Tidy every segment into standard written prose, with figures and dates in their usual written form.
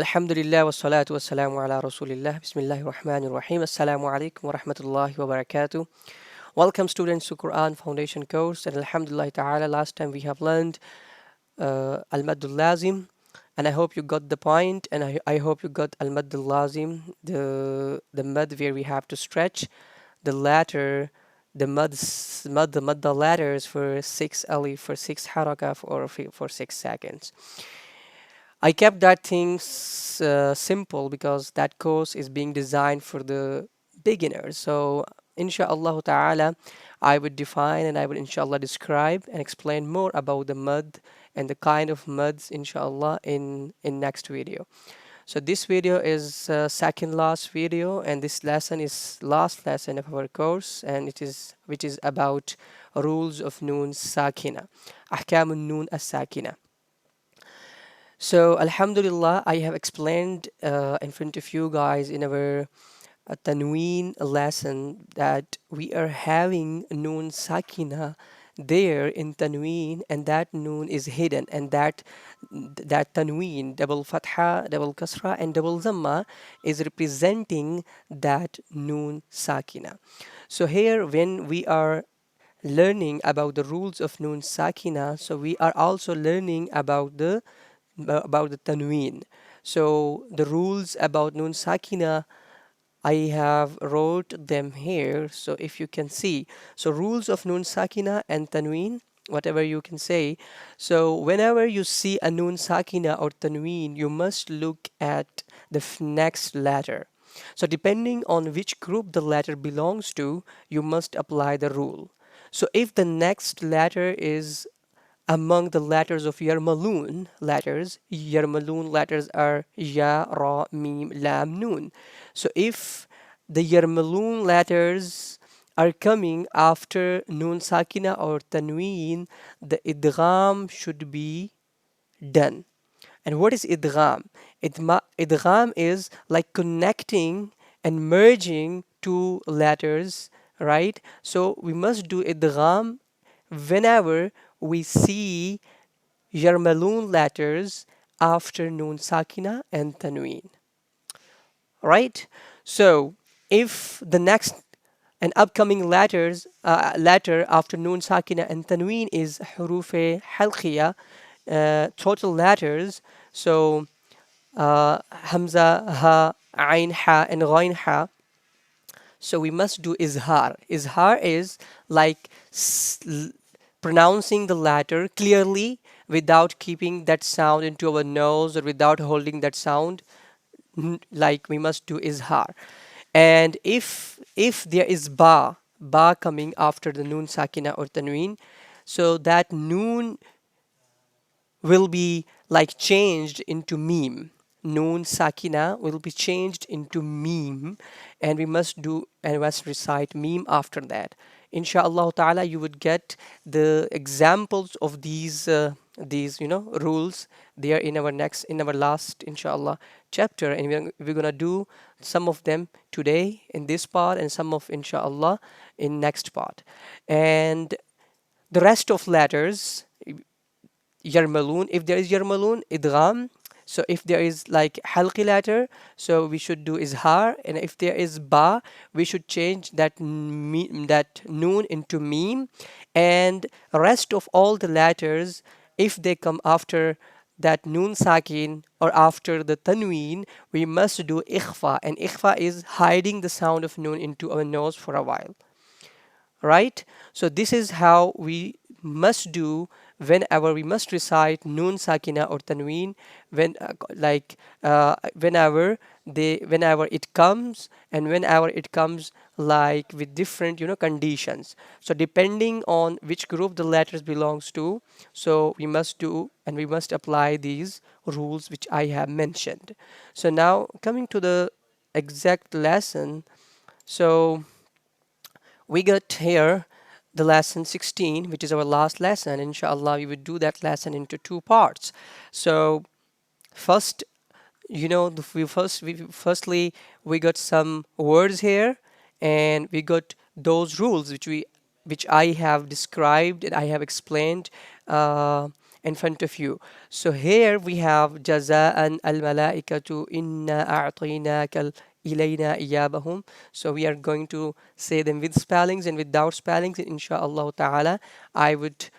Alhamdulillah wa salatu wa salamu ala Rasulillah. Bismillahir Rahmanir Rahim. Assalamu alaikum wa rahmatullahi wa barakatuh. Welcome students to Quran Foundation course. And Alhamdulillah Ta'ala, last time we have learned Al-Maddul Lazim. And I hope you got the point. And I hope you got Al-Maddul Lazim, the mud where we have to stretch the letter, the madda letters for 6 alif, for 6 haraka, or for 6 seconds. I kept that things simple because that course is being designed for the beginners. So, inshallah ta'ala, I would define and I would inshallah describe and explain more about the mud and the kind of muds inshallah in next video. So this video is second last video, and this lesson is last lesson of our course, and it is which is about rules of noon sakina, ahkam noon as sakina. So, Alhamdulillah, I have explained in front of you guys in our Tanween lesson that we are having Noon Sakina there in Tanween, and that Noon is hidden, and that Tanween, double Fatha, double Kasra, and double Zamma is representing that Noon Sakina. So, here when we are learning about the rules of Noon Sakina, so we are also learning about the tanween. So the rules about nun sakina, I have wrote them here. So if you can see, so rules of nun sakina and tanween, whatever you can say. So whenever you see a nun sakina or tanween, you must look at the next letter. So depending on which group the letter belongs to, you must apply the rule. So if the next letter is among the letters of Yarmaloon letters are Ya, Ra, Mim, Lam, Noon. So if the Yarmaloon letters are coming after Noon Sakina or Tanween, the Idgham should be done. And what is Idgham? Idgham is like connecting and merging two letters, right? So we must do Idgham whenever we see Yarmaloon letters after Noon Sakina and Tanween. Right? So if the next and upcoming letter after Noon Sakina and Tanween is Hurufe Halqiya, total letters, so Hamza, Ha, Ain, Ha, and Ghain, Ha. So we must do Izhar. Izhar is like pronouncing the letter clearly without keeping that sound into our nose or without holding that sound, like we must do izhar. And if there is ba coming after the noon sakina or tanween, so that noon will be like changed into meme. Noon sakina will be changed into meme, and we must recite meme after that. Inshallah ta'ala, you would get the examples of these rules there in our last inshallah chapter, and we're gonna do some of them today in this part and some of inshallah in next part. And the rest of letters, Yarmaloon, if there is Yarmaloon, idgham. So if there is like halqi letter, so we should do izhar, and if there is ba, we should change that noon into meme, and rest of all the letters, if they come after that noon sakin or after the tanween, we must do ikhfa, and ikhfa is hiding the sound of noon into our nose for a while, right? So this is how we must do whenever we must recite noon sakina or tanween, whenever it comes, and whenever it comes like with different conditions. So depending on which group the letters belongs to, so we must do and we must apply these rules which I have mentioned. So now coming to the exact lesson, so we got here the lesson 16, which is our last lesson. Inshallah, we would do that lesson into two parts. So first, firstly we got some words here, and we got those rules which I have described and I have explained in front of you. So here we have jazaan al-malaikatu inna a'tainaka ilayna iyabahum. So we are going to say them with spellings and without spellings. Inshallah ta'ala, I would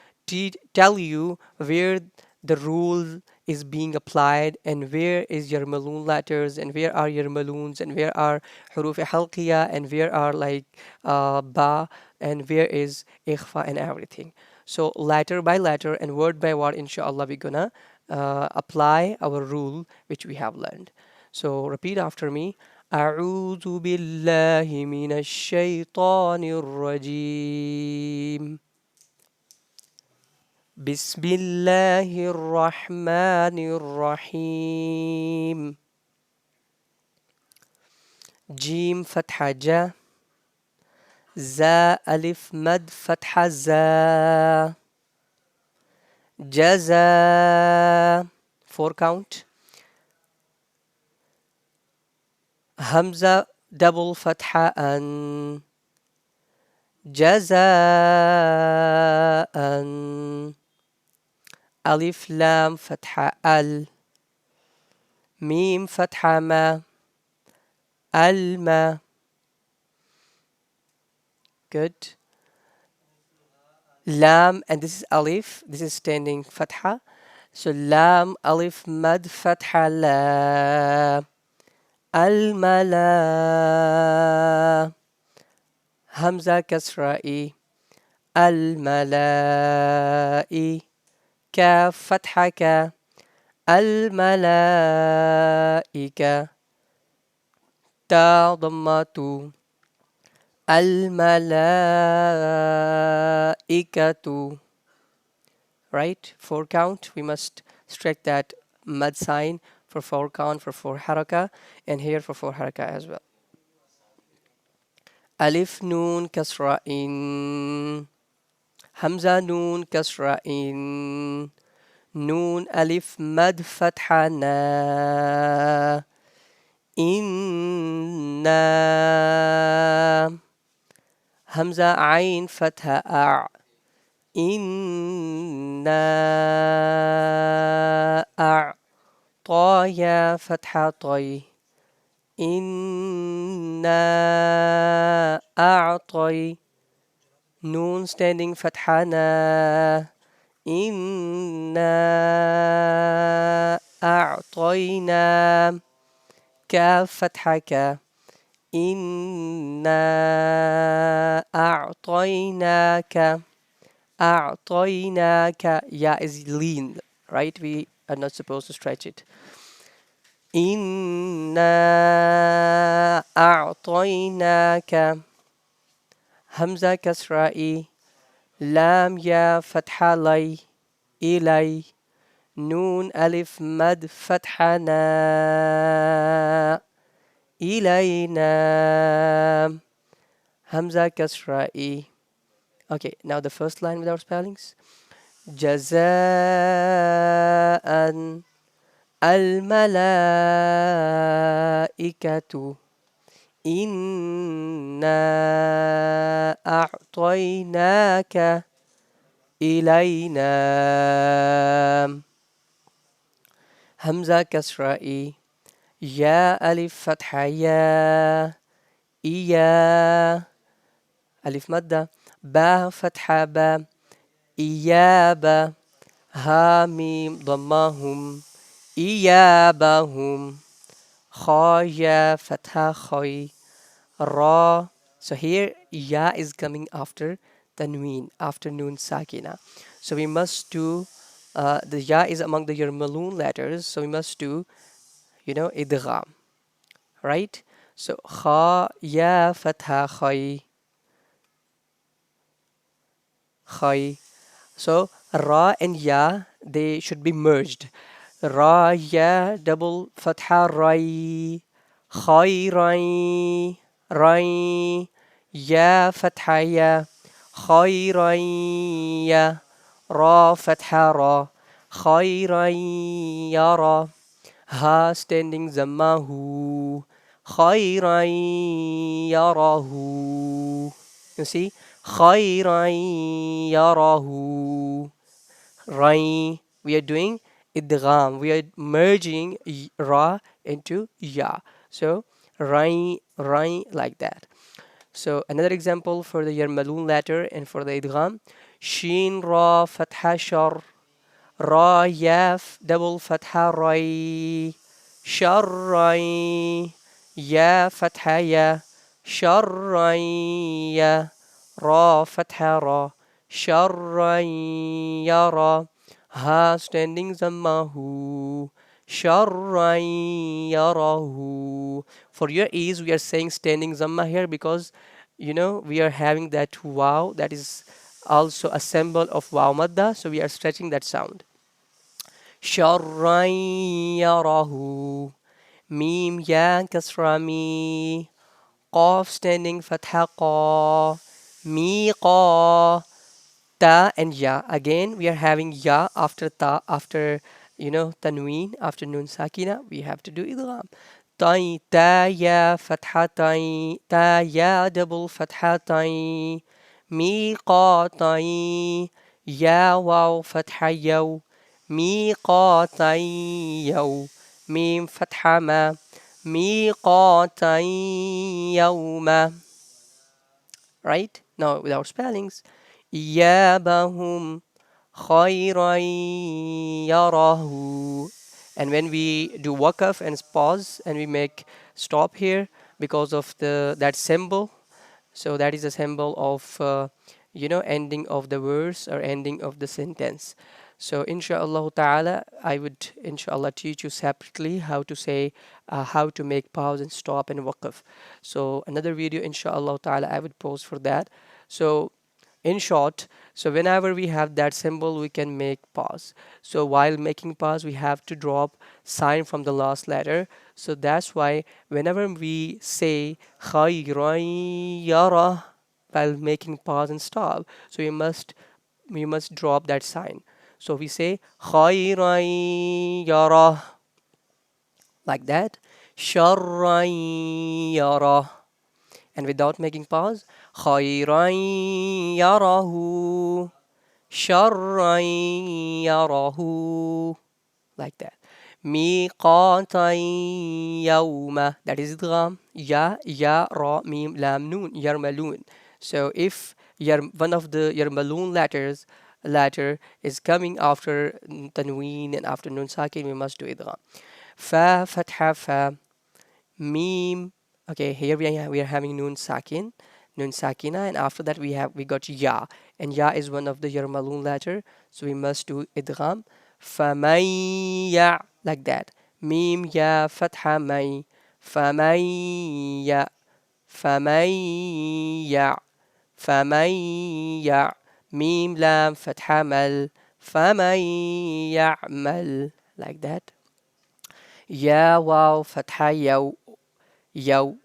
tell you where the rule is being applied and where is your maloon letters and where are your maloons and where are huruf halqiya and where are like ba and where is ikhfa and everything. So letter by letter and word by word, inshallah, we're gonna apply our rule which we have learned. So repeat after me. أعوذ بالله من الشيطان الرجيم. بسم الله الرحمن الرحيم. جيم فتحة جا. زا ألف مد فتحة زا. جزا. 4 count. همزة double فتحة أن. جزاء. ألف لام فتحة ال. ميم فتحة ما. الما. Good. Lam, and this is alif. This is standing fatha. So lam, alif, mad, fatha, la. Al-mala. Hamza, kasra, i. Al-mala'i. Kaf, fatha, ka. Al-mala'ika. Ta, dhammatu. Al-mala'ikatu. Right? 4 count. We must stretch that mad sign for 4 count for 4 haraka and here for 4 haraka as well. Alif noon kasra in. Hamza noon kasra in. Noon alif mad fatha na. Inna. Hamza ain fatha a'. إنا أعطايا فتحة طي. إنا أعطي. نون standing فتحة نا. إنا أعطينا. كاف فتحة كا. إنا أعطيناك. أعطيناك. Ya is lean, right? We are not supposed to stretch it. إنا أعطيناك. همزة كسرائي. لام يا فتحة لي. إلي. نون ألف مد فتحة نا. إلينا. همزة كسرائي. Okay, now the first line with our spellings. جزاء الملائكة إنا أعطيناك إلينا. همزة كسرائي. يا ألف فتحة يا. إيا. ألف مدة. با فتحة با. إيابا. ها ميم ضمهم. إيابهم. خايا فتحة خي. را. So here ya is coming after tanween, after noon sakina. So we must do the ya is among the your maloon letters, so we must do idgham, right? So kha ya fatha khay. Khay. So ra and ya, they should be merged. Ra ya double fatha rai. Khayrai. Rai. Ya fatha ya. Khayrai ya. Ra fatha ra. Khayrai yara. Ha standing zammahu. Khayrai yarahu. You see? خيرا يره. Rai. We are doing idgham. We are merging ra into ya. So rai like that. So another example for the yarmalun letter and for the idgham. Shin ra fatha shar. Ra yaf double fatha rai. Sharrai. Ya fatha ya. Sharrai ya. Ra fatha ra. Sharrai yara. Ha standing zammahu. Sharrai yarahu. For your ease, we are saying standing zamma here because we are having that wow that is also a symbol of wow madda, so we are stretching that sound. Sharrai yarahu. Mim ya kasra mi. Qaf standing fatha qa. Mi qa. Ta and ya. Again, we are having ya after ta, after tanween, after nun sakina, we have to do idgham. Tai ta ya fatha tai, ta ya double fatha tai, mi qa tai, ya waw fatha yaw, mi qa tai yaw, mim fatha ma, mi qa tai yawma. Right? Now without spellings. إيابهم خيرا يره. And when we do wakaf and pause and we make stop here because of the that symbol, so that is a symbol of ending of the verse or ending of the sentence. So inshallah ta'ala, I would inshallah teach you separately how to say how to make pause and stop and waqf. So another video inshallah ta'ala I would post for that. So in short, so whenever we have that symbol, we can make pause. So while making pause, we have to drop sign from the last letter. So that's why whenever we say khayran yara while making pause and stop, so we must drop that sign. So we say khayran yara like that, sharran yara, and without making pause, khayran yarahu, sharran yarahu, like that. Miqatan yawma, that is idgham. Ya ra mim lam noon, yarmalun. So if one of the yarmalun letter is coming after tanween and after nun sakin, we must do idgham. Fa fatha fa, mim. Okay, here we are having nun sakina, and after that we got ya, and ya is one of the yarmalun letter, so we must do idgham. Famay ya, like that. Mim ya fatha may, famay ya, famay ya, famay ya. Mim lam fatha mal, famay ya'mal, like that. Ya waw fatha yaw, yaw,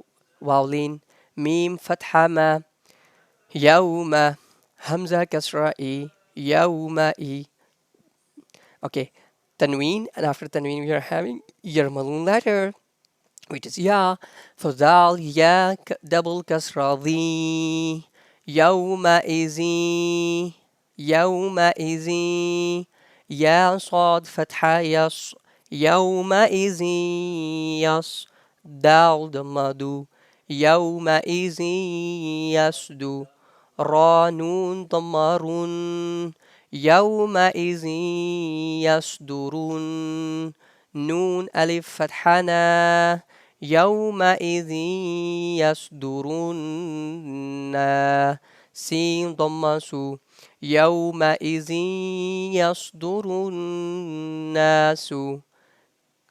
wawlin. Mim fatha ma, yawma. Hamza kasra i, yawma i. Okay, tanween, and after tanween we are having yarmalun letter, which is ya. For dal, ya double kasra the, yawma izi, yawma izi. Ya sad fatha yas, yawma izi yas. Dal damadu, yawma izi yasdu. Ra nun damarun, يومئذ يصدرون. نون ألف فتحنا، يومئذ يصدرون. سين ضمة سو، يومئذ يصدر الناس.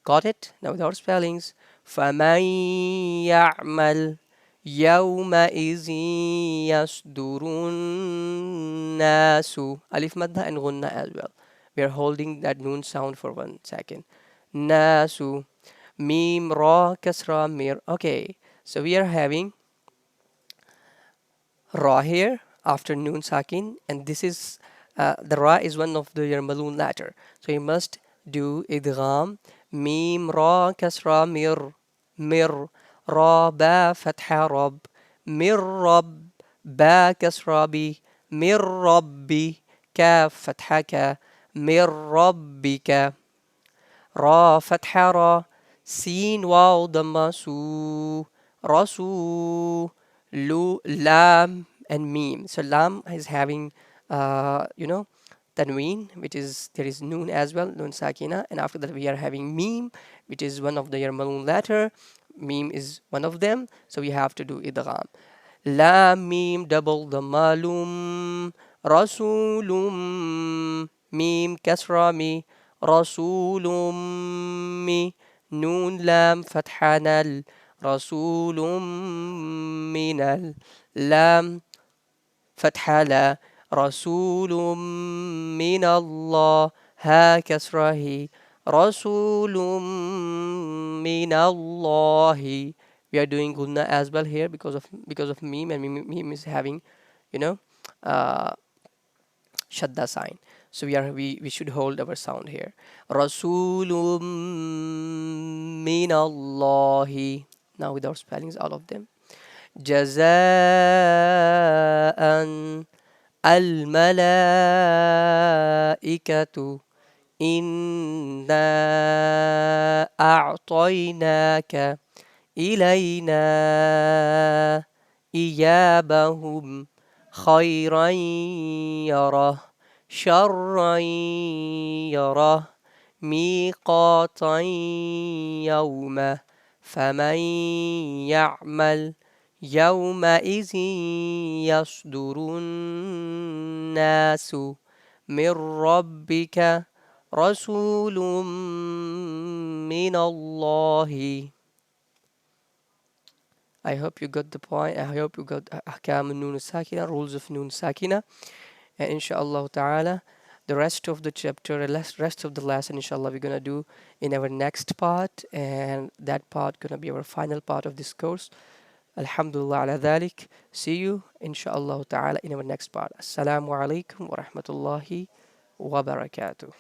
Got it? Now without spellings. فمن يعمل يومئذ يصدر الناس. Alif madda and gunna as well. We are holding that noon sound for 1 second. Nasu. Mim ra kasra mir. Okay, so we are having ra here after noon sakin, and this is the ra is one of the yarmalun letter, so you must do idgham. Mim ra kasra mir, mir. Ra ba fatha rab, mir rab. Ba kasra bi, mir rabbi. Kaf fatha ka, من ربك را فتحة را سين واو ضمة سو رسول lam and meme. So lam is having Tanween, which is there is noon as well, noon sakina, and after that we are having meme, which is one of the Yarmalun letter. Meme is one of them, so we have to do idgham. Lam meme double the malum rasulum meme kasra mi rasulum mi noon lam fathanal rasulum minal lam فتحة لا رسول من الله ها كسره رسول من الله. We are doing gunna as well here because of meme, and meme is having you know uh, shadda sign. So we should hold our sound here. Rasulum min Allahi. Now without spellings, all of them. جزاء الملائكة إنا أعطيناك إلينا إيابهم خيرا يره شرا يره ميقاتا يومه فمن يعمل يومئذ يصدر الناس من ربك رسول من الله. I hope you got the point. I hope you got ahkam noon sakina, rules of noon sakina. And inshallah ta'ala, the rest of the chapter, the rest of the lesson, inshallah, we're gonna do in our next part, and that part gonna be our final part of this course. Alhamdulillah ala dhalik. See you inshallah ta'ala in our next part. Assalamu alaikum wa rahmatullahi wa barakatuh.